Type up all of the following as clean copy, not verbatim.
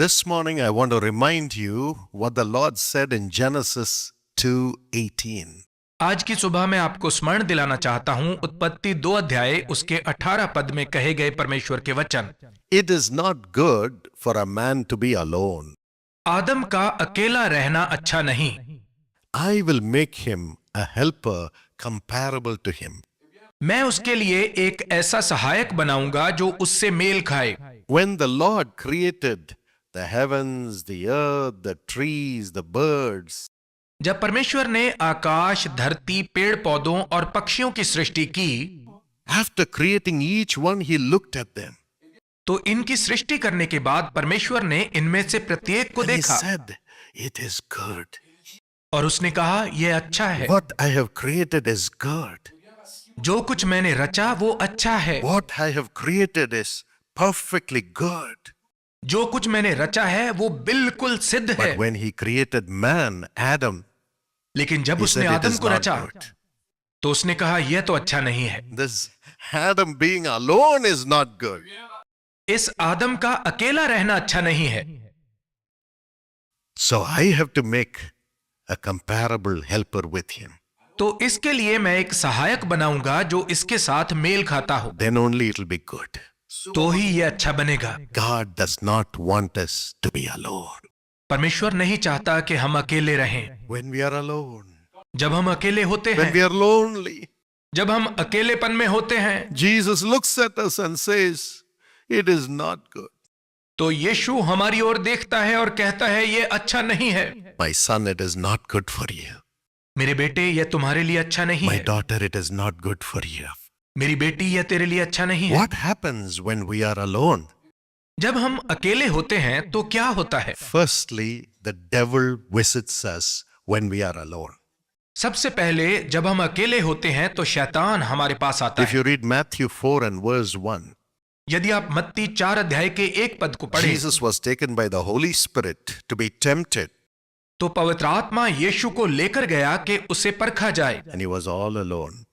This morning, I want to remind you what the Lord said in Genesis 2:18. आज की सुबह मैं आपको स्मरण दिलाना चाहता हूं उत्पत्ति 2 अध्याय उसके 18 पद में कहे गए परमेश्वर के वचन। It is not good for a man to be alone. आदम का अकेला रहना अच्छा नहीं। I will make him a helper comparable to him. मैं उसके लिए एक ऐसा सहायक बनाऊंगा जो उससे मेल खाए। When the Lord created the heavens, the earth, the trees, the birds, जब परमेश्वर ने आकाश, धरती, पेड़ पौधों और पक्षियों की सृष्टि की, after creating each one, he looked at them तो इनकी सृष्टि करने के बाद परमेश्वर ने इनमें से प्रत्येक को and he देखा said, "It is good. और उसने कहा यह अच्छा है। What I have created is good. जो कुछ मैंने रचा वो अच्छा है। What I have created is perfectly good." जो कुछ मैंने रचा है वो बिल्कुल सिद्ध है। But when he created man, Adam, लेकिन जब he उसने said it आदम is को not रचा good. तो उसने कहा यह तो अच्छा नहीं है। This Adam being alone is not good. इस आदम का अकेला रहना अच्छा नहीं है। So I have to make a comparable helper with him. तो इसके लिए मैं एक सहायक बनाऊंगा जो इसके साथ मेल खाता हो, Then only it will be good. तो ही यह अच्छा बनेगा। God does not want us to be alone. परमेश्वर नहीं चाहता कि हम अकेले रहें। When we are alone, जब हम अकेले होते when हैं, we are lonely, जब हम अकेलेपन में होते हैं, Jesus looks at us and says, "It is not good." तो यीशु हमारी ओर देखता है और कहता है यह अच्छा नहीं है। My son, it is not good for you. मेरे बेटे यह तुम्हारे लिए अच्छा नहीं My है। daughter, it is not good for you. मेरी बेटी यह तेरे लिए अच्छा नहीं है। What happens when we are alone? जब हम अकेले होते हैं तो क्या होता है? Firstly, the devil visits us when we are alone. सबसे पहले जब हम अकेले होते हैं तो शैतान हमारे पास आता If है। you read Matthew 4 and verse 1, यदि आप मत्ती 4 अध्याय के 1 पद को पढ़ें, Jesus was taken by the Holy Spirit to be tempted, तो पवित्र आत्मा यीशु को लेकर गया कि उसे परखा जाए, and he was all alone.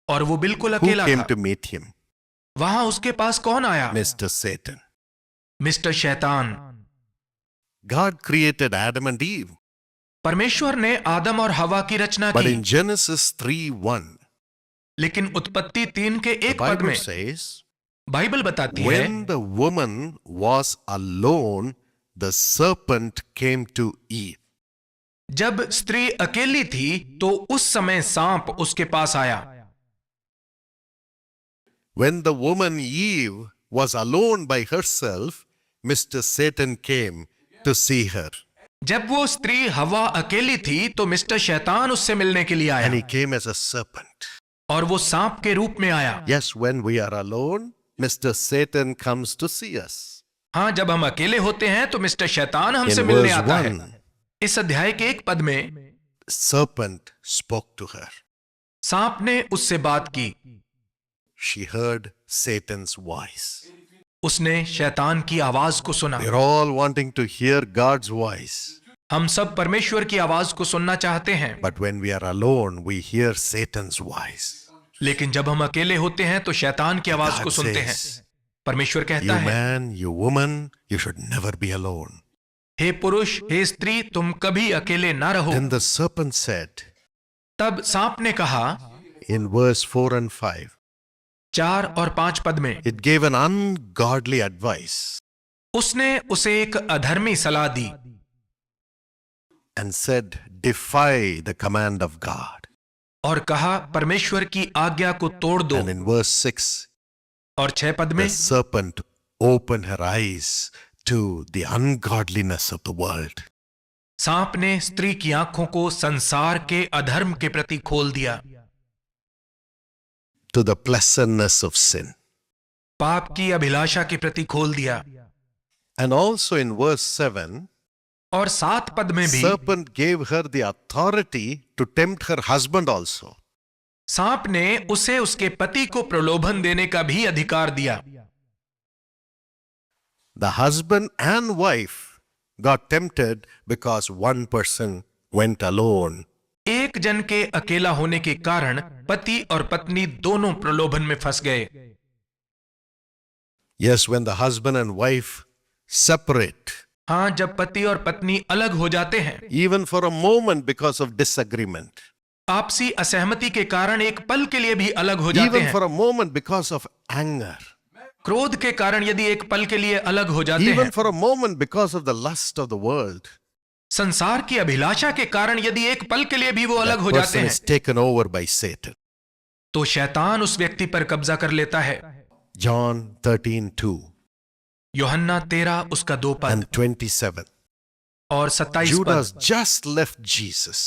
और वो बिल्कुल Who अकेला came था। to meet him? वहां उसके पास कौन आया? Mr. Satan. मिस्टर शैतान। God created Adam and Eve, परमेश्वर ने आदम और हवा की रचना but की, in Genesis 3:1, लेकिन उत्पत्ति 3 के the 1 पद Bible में says, बाइबल बताती है, when the woman was alone, the serpent came to Eve. जब स्त्री अकेली थी तो उस समय सांप उसके पास आया। When the woman Eve was alone by herself, Mr. Satan came to see her. जब वो स्त्री हवा अकेली थी तो मिस्टर शैतान उससे मिलने के लिए And आया he came as a serpent. और वो सांप के रूप में आया। Yes, when we are alone, Mr. Satan comes to see us. हाँ, जब हम अकेले होते हैं तो मिस्टर शैतान हमसे In मिलने verse आता है। 1, इस अध्याय के 1 पद में serpent spoke to her. सांप ने उससे बात की। She heard Satan's voice. उसने शैतान की आवाज को सुना। We're all wanting to hear God's voice. हम सब परमेश्वर की आवाज को सुनना चाहते हैं, But when we are alone, we hear Satan's voice. लेकिन जब हम अकेले होते हैं तो शैतान की आवाज God को सुनते हैं। says, परमेश्वर कहता "You है, man, you woman, you should never be alone." हे पुरुष, हे स्त्री, तुम कभी अकेले ना रहो। Then the serpent said, तब सांप ने कहा, in verse 4 and 5, 4 और 5 पद में, it gave an ungodly advice उसने उसे एक अधर्मी सलाह दी and said, "Defy the command of God." और कहा परमेश्वर की आज्ञा को तोड़ दो। And in verse 6, और 6 पद में the serpent opened her eyes to the ungodliness of the world. सांप ने स्त्री की आंखों को संसार के अधर्म के प्रति खोल दिया, To the pleasantness of sin. पाप की अभिलाषा के प्रति खोल दिया। And also in verse 7, और 7 पद में भी serpent gave her the authority to tempt her husband also. सांप ने उसे उसके पति को प्रलोभन देने का भी अधिकार दिया। The husband and wife got tempted because one person went alone. एक जन के अकेला होने के कारण पति और पत्नी दोनों प्रलोभन में फंस गए। Yes, when the husband and wife separate, हाँ, जब पति और पत्नी अलग हो जाते हैं, even for a moment because of disagreement, आपसी असहमति के कारण एक पल के लिए भी अलग हो जाते even हैं, for a moment because of anger, क्रोध के कारण यदि एक पल के लिए अलग हो जाते हैं, even for a moment because of the lust of the world, संसार की अभिलाषा के कारण यदि एक पल के लिए भी वो अलग that हो जाते person हैं, is taken over by Satan. तो शैतान उस व्यक्ति पर कब्जा कर लेता है। John 13:2 यूहन्ना 13 उसका 2 पद and 27. और 27 Judas पद। just left Jesus,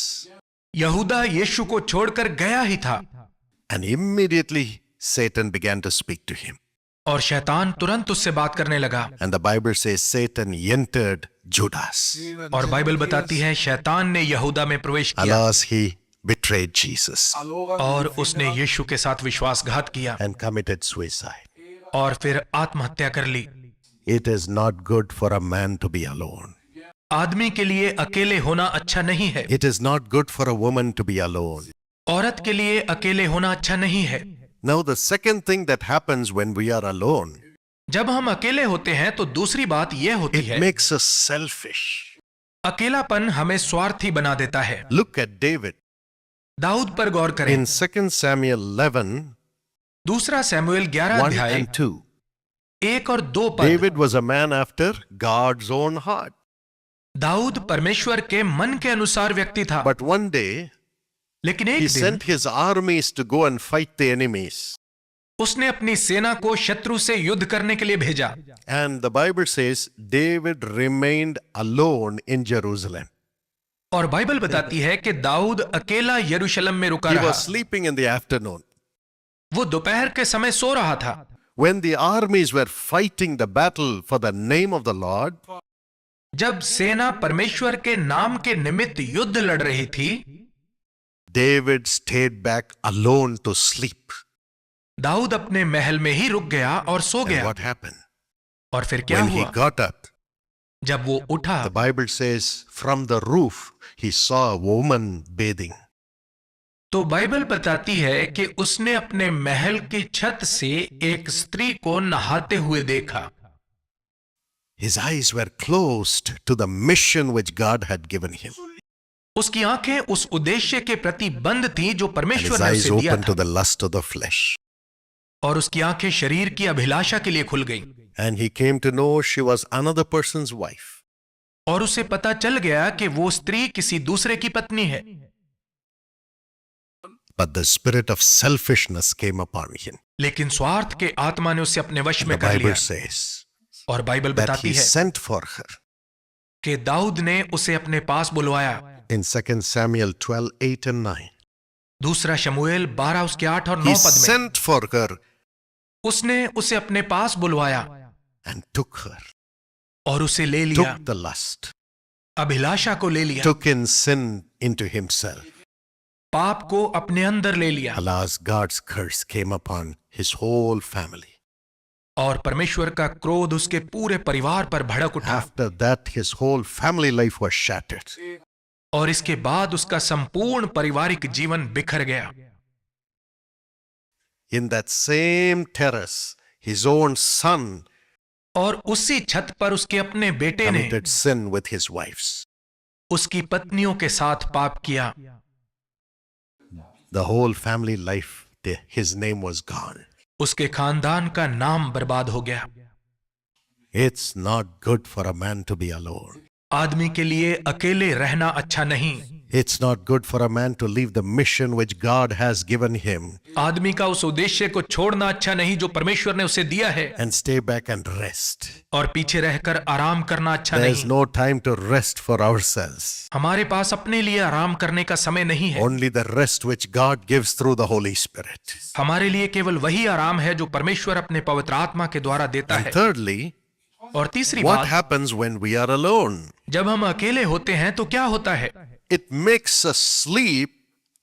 यहूदा यीशु को छोड़कर गया ही था and immediately Satan began to speak to him. और शैतान तुरंत उससे बात करने लगा। And the Bible says Satan entered Judas. और बाइबल बताती है शैतान ने यहूदा में प्रवेश किया Alas, he betrayed Jesus और उसने यीशु के साथ विश्वासघात किया and committed suicide. और फिर आत्महत्या कर ली। It is not good for a man to be alone. आदमी के लिए अकेले होना अच्छा नहीं है। It is not good for a woman to be alone. औरत के लिए अकेले होना अच्छा नहीं है। Now, the second thing that happens when we are alone, जब हम अकेले होते हैं तो दूसरी बात यह होती it है, makes us selfish. अकेलापन हमें स्वार्थी बना देता है। Look at David. दाऊद पर गौर करें। In 2 Samuel 11, दूसरा सैमुएल 11 1 अध्याय and 2, 1 और 2 पद। David was a man after God's own heart. Dawood परमेश्वर के मन के अनुसार व्यक्ति था, But one day, लेकिन he एक दिन sent his armies to go and fight the enemies. उसने अपनी सेना को शत्रु से युद्ध करने के लिए भेजा And the Bible says David remained alone in Jerusalem. और बाइबल बताती है कि दाऊद अकेला यरूशलेम में रुका He रहा। was sleeping in the afternoon. वो दोपहर के समय सो रहा था। When the armies were fighting the battle for the name of the Lord, जब सेना परमेश्वर के नाम के निमित्त युद्ध लड़ रही थी, David stayed back alone to sleep. Dawood अपने महल में ही रुक गया और सो And गया। what happened? और फिर क्या When he हुआ? got up, जब वो उठा the Bible says from the roof he saw a woman bathing. तो बाइबल बताती है कि उसने अपने महल की छत से एक स्त्री को नहाते हुए देखा। His eyes were closed to the mission which God had given him. उसकी आंखें उस उद्देश्य के प्रति बंद थी जो And परमेश्वर his ने eyes उसे दिया opened to था, the lust of the flesh. और उसकी आंखें शरीर की अभिलाषा के लिए खुल गईं। And he came to know she was another person's wife. और उसे पता चल गया कि वो स्त्री किसी दूसरे की पत्नी है। But the spirit of selfishness came upon him. लेकिन स्वार्थ के आत्मा ने उसे अपने वश में The कर लिया। Bible says और बाइबल that बताती he है sent for her. कि दाऊद ने उसे अपने पास बुलवाया। In 2 Samuel 12, 8 and 9. दूसरा शमूएल 12 उसके 8 और 9 He पद में sent for her उसने उसे अपने पास बुलवाया and took her. और उसे ले लिया, Took the lust. अभिलाषा को ले लिया, Took in sin into himself. पाप को अपने अंदर ले लिया। Alas, God's curse came upon his whole family. और परमेश्वर का क्रोध उसके पूरे परिवार पर भड़क उठा। After that, his whole family life was shattered. और इसके बाद उसका संपूर्ण पारिवारिक जीवन बिखर गया। In that same terrace, his own son और उसी छत पर उसके अपने बेटे ने committed sin with his wives. उसकी पत्नियों के साथ पाप किया। The whole family life, his name was gone. उसके खानदान का नाम बर्बाद हो गया। It's not good for a man to be alone. आदमी के लिए अकेले रहना अच्छा नहीं। It's not good for a man to leave the mission which God has given him आदमी का उस उद्देश्य को छोड़ना अच्छा नहीं जो परमेश्वर ने उसे दिया है, and stay back and rest. और पीछे रहकर आराम करना अच्छा There's नहीं। no time to rest for ourselves. हमारे पास अपने लिए आराम करने का समय नहीं है। Only the rest which God gives through the Holy Spirit. हमारे लिए केवल वही आराम है जो परमेश्वर अपने पवित्र आत्मा के द्वारा देता And है। thirdly, और तीसरी what बात, happens when we are alone? जब हम अकेले होते हैं तो क्या होता है? It makes us sleep,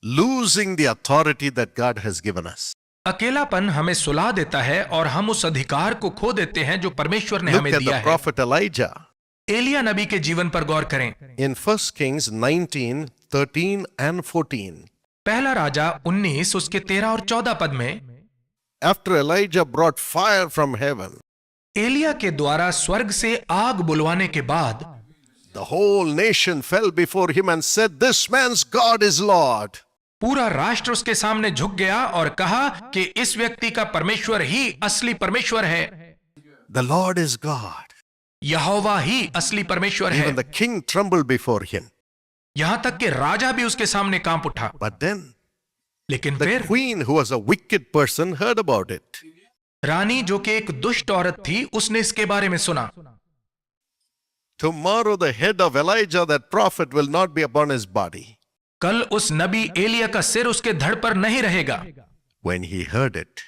losing the authority that God has given us. अकेलापन हमें सुला देता है और हम उस अधिकार को खो देते हैं जो परमेश्वर ने Look हमें at दिया the है। prophet Elijah. एलिया नबी के जीवन पर गौर करें। In 1 Kings 19, 13 and 14. पहला राजा 19 उसके 13 और 14 पद में, After Elijah brought fire from heaven, Elia के द्वारा स्वर्ग से आग बुलवाने के बाद the whole nation fell before him and said, "This man's God is Lord." पूरा राष्ट्र उसके सामने झुक गया और कहा कि इस व्यक्ति का परमेश्वर ही असली परमेश्वर है। The Lord is God. यहोवा ही असली परमेश्वर है। Even the king trembled before him. यहां तक कि राजा भी उसके सामने कांप उठा। But then लेकिन the फिर queen, who was a wicked person, heard about it. रानी जो कि एक दुष्ट औरत थी, उसने इसके बारे में सुना। Tomorrow the head of Elijah, that prophet, will not be upon his body. कल उस नबी एलिया का सिर उसके धड़ पर नहीं रहेगा। When he heard it,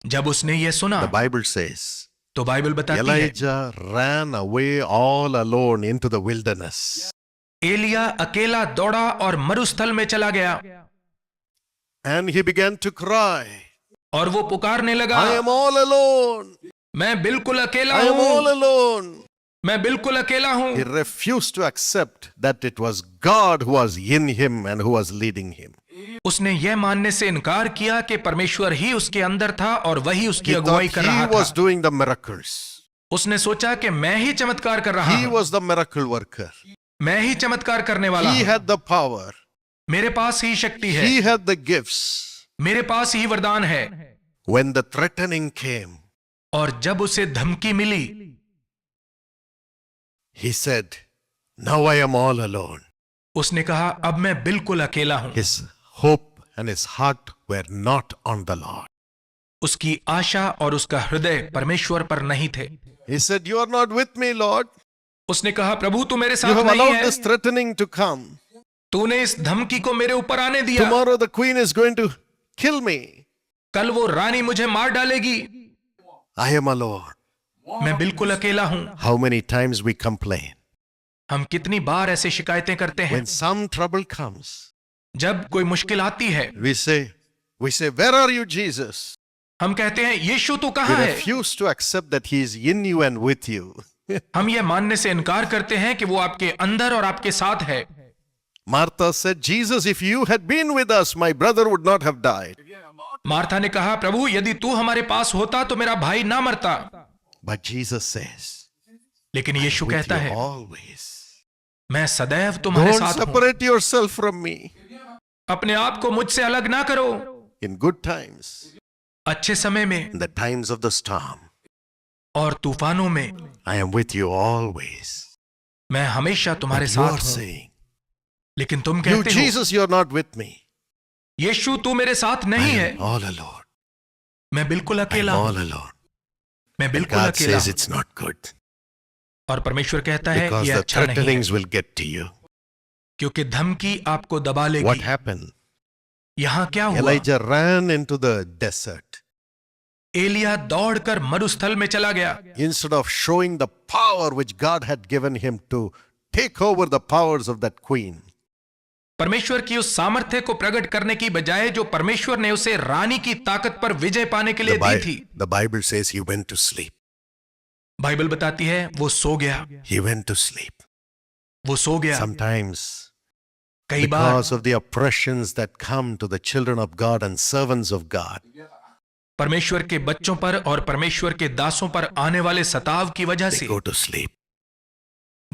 जब उसने ये सुना, the Bible says, तो बाइबल बताती है Elijah ran away all alone into the wilderness. Elia अकेला दौड़ा और मरुस्थल में चला गया And he began to cry, और वो पुकारने लगा, I am all alone. मैं बिल्कुल अकेला I am all हूं, alone. मैं बिल्कुल अकेला हूं। He refused to accept that it was God who was in him and who was leading him. उसने यह मानने से इनकार किया कि परमेश्वर ही उसके अंदर था और वही उसकी He अगुवाई thought कर रहा he was था। doing the miracles. उसने सोचा कि मैं ही चमत्कार कर रहा He हूं, was the miracle worker. मैं ही चमत्कार करने वाला He हूं, had the power. मेरे पास ही शक्ति है, He had the gifts. मेरे पास ही वरदान है। When the threatening came, और जब उसे धमकी मिली, he said, Now I am all alone. उसने कहा अब मैं बिल्कुल अकेला हूं। His hope and his heart were not on the Lord. उसकी आशा और उसका हृदय परमेश्वर पर नहीं थे। He said, You are not with me, Lord. उसने कहा प्रभु तू मेरे You साथ have नहीं allowed है, this threatening to come. तूने इस धमकी को मेरे ऊपर आने दिया। Tomorrow the queen is going to kill me. कल वो रानी मुझे मार डालेगी। I am alone. मैं बिल्कुल अकेला हूं। How many times we complain? हम कितनी बार ऐसे शिकायतें करते हैं। When some trouble comes, जब कोई मुश्किल आती है, we say, Where are you, Jesus? हम कहते हैं यीशु तू We कहाँ है? refuse to accept that he is in you and with you. हम ये मानने से इनकार करते हैं कि वो आपके अंदर और आपके साथ है। Martha said, Jesus, if you had been with us, my brother would not have died. Martha ने कहा प्रभु यदि तू हमारे पास होता तो मेरा भाई ना मरता। But Jesus says, लेकिन यीशु with कहता you है always. मैं सदैव तुम्हारे Don't साथ हूं। separate yourself from me. अपने आप को मुझसे अलग ना करो। In good times, अच्छे समय में in the times of the storm, और तूफानों में I am with you always. मैं हमेशा तुम्हारे But you साथ are हूं। saying, लेकिन तुम You, कहते हो Jesus, you are not with me. यीशु तू मेरे साथ I नहीं है, am all alone. मैं बिल्कुल I am अकेला हूं, all alone. मैं And बिल्कुल God अकेला says हूं। it's not good और परमेश्वर कहता है because ये the अच्छा नहीं है, threatenings will get to you. क्योंकि धमकी आपको दबा What लेगी। happened? यहाँ क्या हुआ? Elijah ran into the desert. Elia दौड़कर मरुस्थल में चला गया। Instead of showing the power which God had given him to take over the powers of that queen, परमेश्वर की उस सामर्थ्य को प्रकट करने की बजाय जो परमेश्वर ने उसे रानी की ताकत पर विजय पाने के लिए दी थी, the Bible says he went to sleep. Bible बताती है वो सो गया। He went to sleep. वो सो गया। Sometimes, कई बार because of the oppressions that come to the children of God and servants of God, परमेश्वर के बच्चों पर और परमेश्वर के दासों पर आने वाले सताव की वजह they से go to sleep.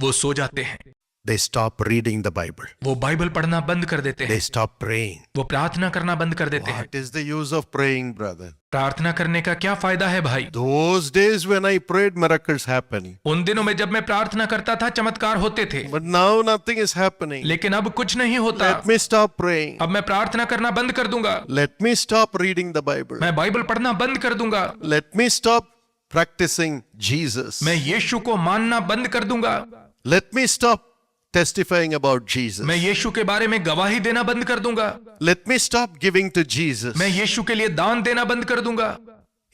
वो सो जाते हैं। They stop reading the Bible. वो बाइबल पढ़ना बंद कर देते They हैं। stop praying. वो प्रार्थना करना बंद कर देते हैं। What is the use of praying, brother? प्रार्थना करने का क्या फायदा है भाई? Those days when I prayed, miracles happened. उन दिनों में जब मैं प्रार्थना करता था चमत्कार होते थे, But now nothing is happening. लेकिन अब कुछ नहीं होता। Let me stop praying. अब मैं प्रार्थना करना बंद कर दूंगा। Let me stop reading the Bible. मैं बाइबल पढ़ना बंद कर दूंगा। Let me stop practicing Jesus. मैं यीशु को मानना बंद कर दूंगा। Let me stop testifying about Jesus. मैं यीशु के बारे में गवाही देना बंद कर दूंगा। Let me stop giving to Jesus. मैं यीशु के लिए दान देना बंद कर दूंगा।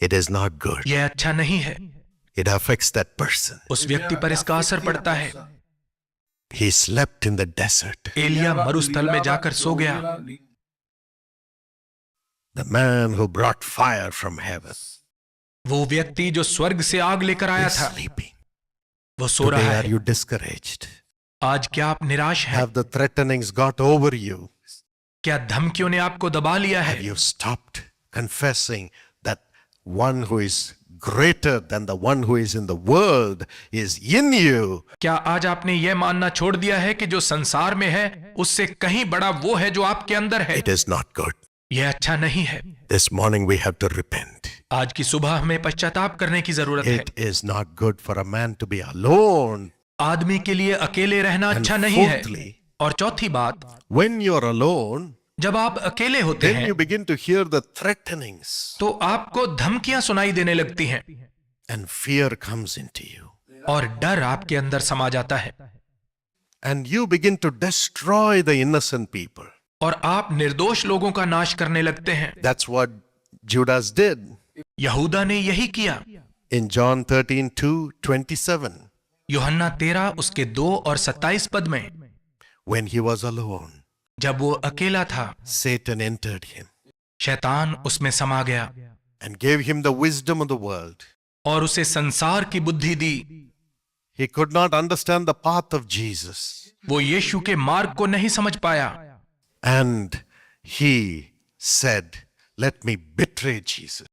It is not good. यह अच्छा नहीं है। It affects that person. उस व्यक्ति पर इसका असर पड़ता है। He slept in the desert. Elia मरुस्थल में जाकर सो गया। The man who brought fire from heaven वो व्यक्ति जो स्वर्ग से आग लेकर आया is था, sleeping. वो सो Today, रहा are है। you discouraged? आज क्या आप निराश हैं? Have the threatenings got over you? क्या धमकियों ने आपको दबा लिया Have है? you stopped confessing that one who is greater than the one who is in the world is in you. क्या आज आपने यह मानना छोड़ दिया है कि जो संसार में है उससे कहीं बड़ा वो है जो आपके अंदर है? It is not good. यह अच्छा नहीं है। This morning we have to repent. आज की सुबह हमें पश्चाताप करने की जरूरत है। It is not good for a man to be alone. आदमी के लिए अकेले रहना And अच्छा नहीं है। fourthly, और चौथी बात, when you are alone, जब आप अकेले होते then हैं you begin to hear the threatenings तो आपको धमकियां सुनाई देने लगती हैं and fear comes into you. और डर आपके अंदर समा जाता है And you begin to destroy the innocent people. और आप निर्दोष लोगों का नाश करने लगते हैं। That's what Judas did यहूदा ने यही किया। in John 13:2-27. यूहन्ना 13 उसके 2 और 27 पद में, When he was alone, जब वो अकेला था, Satan entered him शैतान उसमें समा गया and gave him the wisdom of the world. और उसे संसार की बुद्धि दी। He could not understand the path of Jesus. वो यीशु के मार्ग को नहीं समझ पाया And he said, let me betray Jesus.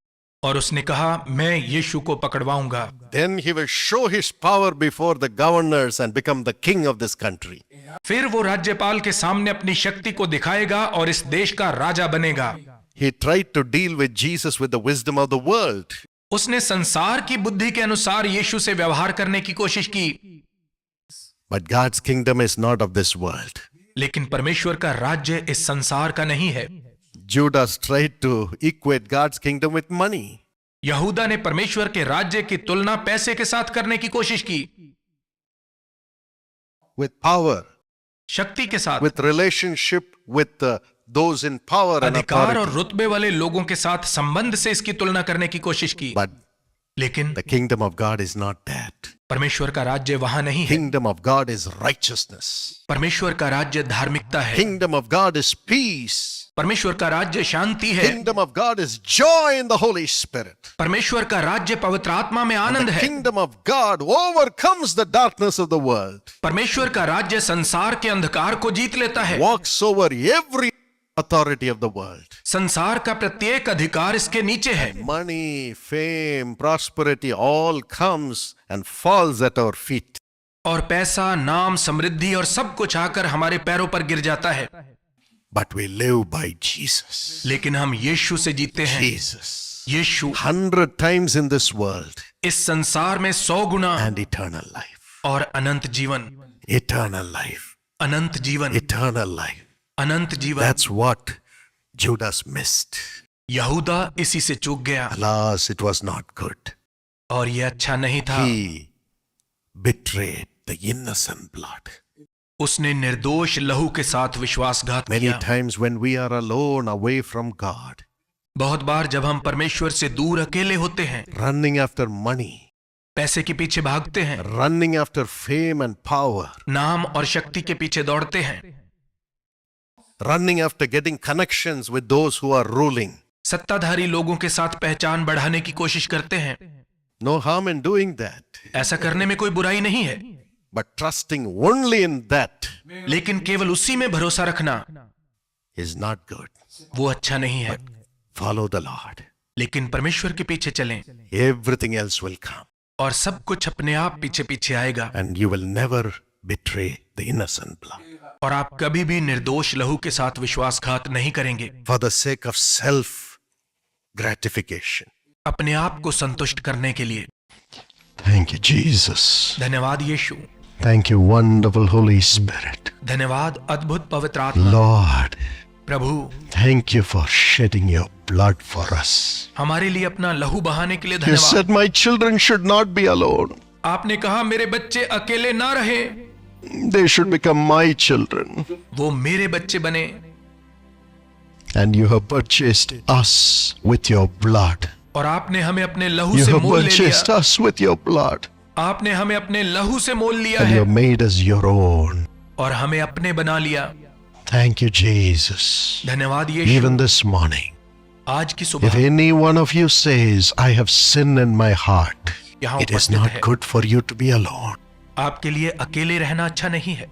और उसने कहा, मैं यीशु को पकड़वाऊंगा। Then he will show his power before the governors and become the king of this country. फिर वो राज्यपाल के सामने अपनी शक्ति को दिखाएगा और इस देश का राजा बनेगा। He tried to deal with Jesus with the wisdom of the world. उसने संसार की बुद्धि के अनुसार यीशु से व्यवहार करने की कोशिश की, But God's kingdom is not of this world. लेकिन परमेश्वर का राज्य इस संसार का नहीं है। Judas tried to equate God's kingdom with money. यहूदा ने परमेश्वर के राज्य की तुलना पैसे के साथ करने की कोशिश की, With power, शक्ति के साथ, with relationship with those in power and अधिकार और authority. रुतबे वाले लोगों के साथ संबंध से इसकी तुलना करने की कोशिश की। But लेकिन the kingdom of God is not that. परमेश्वर का राज्य वहां नहीं है। Kingdom of God is righteousness. परमेश्वर का राज्य धार्मिकता है। Kingdom of God is peace. परमेश्वर का राज्य शांति है। Kingdom of God is joy in the Holy Spirit. परमेश्वर का राज्य पवित्र आत्मा में आनंद The है। kingdom of God overcomes the darkness of the world. परमेश्वर का राज्य संसार के अंधकार को जीत लेता है। Walks over every authority of the world. संसार का प्रत्येक अधिकार इसके नीचे है। Money, fame, prosperity all comes and falls at our feet. और पैसा, नाम, समृद्धि और सब कुछ आकर हमारे पैरों पर गिर जाता है। But we live by Jesus. लेकिन हम यीशु से जीते हैं। Jesus. Yeshu 100 times in this world इस संसार में 100 गुना and eternal life. और अनंत जीवन, Eternal life. अनंत जीवन, Eternal life. अनंत जीवन। That's what Judas missed. यहूदा इसी से चूक गया Alas, it was not good. और यह अच्छा नहीं था। He betrayed the innocent blood. उसने निर्दोष लहू के साथ विश्वासघात Many किया। times when we are alone away from God, बहुत बार जब हम परमेश्वर से दूर अकेले होते हैं, running after money, पैसे के पीछे भागते हैं, running after fame and power, नाम और शक्ति के पीछे दौड़ते हैं, running after getting connections with those who are ruling. सत्ताधारी लोगों के साथ पहचान बढ़ाने की कोशिश करते हैं। No harm in doing that, ऐसा करने में कोई बुराई नहीं है, but trusting only in that लेकिन केवल उसी में भरोसा रखना is not good. वो अच्छा नहीं है। Follow the Lord. लेकिन परमेश्वर के पीछे चलें Everything else will come, और सब कुछ अपने आप पीछे पीछे आएगा and you will never betray the innocent blood. और आप कभी भी निर्दोष लहू के साथ विश्वासघात नहीं करेंगे For the sake of self gratification. अपने आप को संतुष्ट करने के लिए। Thank you, Jesus. धन्यवाद यीशु, Thank you, wonderful Holy Spirit. धन्यवाद अद्भुत पवित्र आत्मा। Lord, Prabhu, thank you for shedding your blood for us. हमारे लिए अपना लहू बहाने के लिए You धन्यवाद। said my children should not be alone. आपने कहा मेरे बच्चे अकेले ना रहे, They should become my children. वो मेरे बच्चे बने। And you have purchased us with your blood. और आपने हमें अपने लहू You से have मोल ले purchased लिया। us with your blood. आपने हमें अपने लहू से मोल लिया And you है have made us your own. और हमें अपने बना लिया। Thank you, Jesus. धन्यवाद यीशु। Even this morning, आज की if सुबह any one of you says, I have sin in my heart, यहाँ it is उपस्थित not है, good for you to be alone. आपके लिए अकेले रहना अच्छा नहीं है।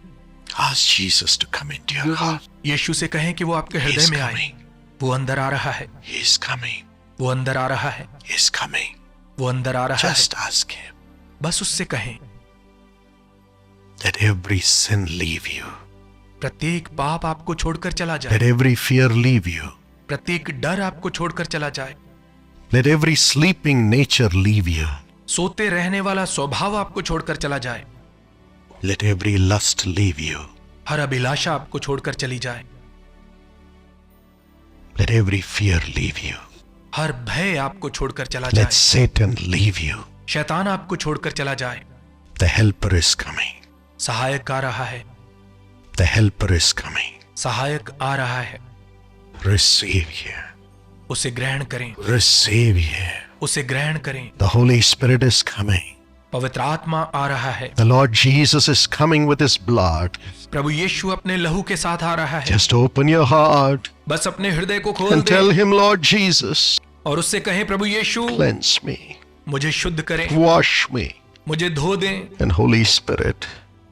Ask Jesus to come into your heart. यीशु से कहें कि वो आपके He हृदय is में आए। coming. वो अंदर आ रहा है, He is coming. वो अंदर आ रहा है, He is coming. वो अंदर आ रहा है। Just ask him. बस उससे कहें, Let every sin leave you. प्रत्येक पाप आपको छोड़कर चला जाए, Let every fear leave you. प्रत्येक डर आपको छोड़कर चला जाए, Let every sleeping nature leave you. सोते रहने वाला स्वभाव आपको छोड़कर चला जाए, Let every lust leave you. हर अभिलाषा आपको छोड़कर चली जाए, Let every fear leave you. हर भय आपको छोड़कर चला Let जाए, Satan leave you. शैतान आपको छोड़कर चला जाए। The helper is coming. सहायक आ रहा है, The helper is coming. सहायक आ रहा है। Receive here. उसे ग्रहण करें, Receive here. उसे ग्रहण करें। The Holy Spirit is coming. पवित्र आत्मा आ रहा है। The Lord Jesus is coming with his blood. प्रभु यीशु अपने लहू के साथ आ रहा है। Just open your heart बस अपने हृदय को खोल and tell दें him, Lord Jesus, और उससे कहें, प्रभु यीशु cleanse me, मुझे शुद्ध करें, wash me, मुझे धो दें, and Holy Spirit,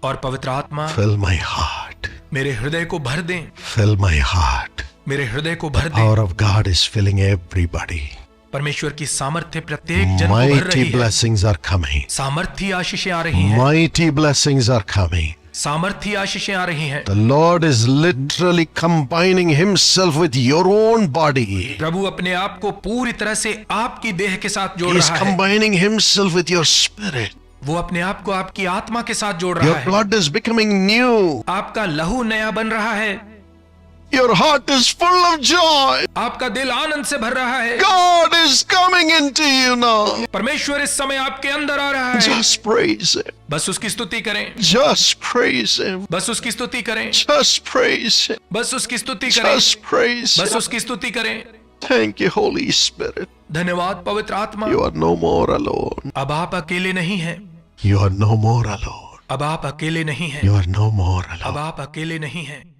और पवित्र आत्मा fill my heart. मेरे हृदय को भर दें, Fill my heart. मेरे हृदय को भर The दें। power of God is filling everybody. परमेश्वर की सामर्थ्य प्रत्येक जन को भर रही Mighty है। blessings are coming. सामर्थ्य आशीषें आ रही हैं, Mighty blessings are coming. सामर्थ्य आशीषें आ रही हैं। The Lord is literally combining himself with your own body. प्रभु अपने आप को पूरी तरह से आपकी देह के साथ जोड़ He is रहा है। combining himself with your spirit. वो अपने आप को आपकी आत्मा के साथ जोड़ रहा Your है। blood is becoming new. आपका लहू नया बन रहा है, Your heart is full of joy. आपका दिल आनंद से भर रहा है। God is coming into you now. परमेश्वर इस समय आपके अंदर आ रहा है। Just praise him. बस उसकी स्तुति करें, Just praise him. बस उसकी स्तुति करें, Just praise him. बस उसकी स्तुति करें, Just praise बस him. उसकी स्तुति करें। Thank you, Holy Spirit. धन्यवाद पवित्र आत्मा। You are no more alone. अब आप अकेले नहीं हैं, You are no more alone. अब आप अकेले नहीं हैं, You are no more अब alone. आप अकेले नहीं हैं।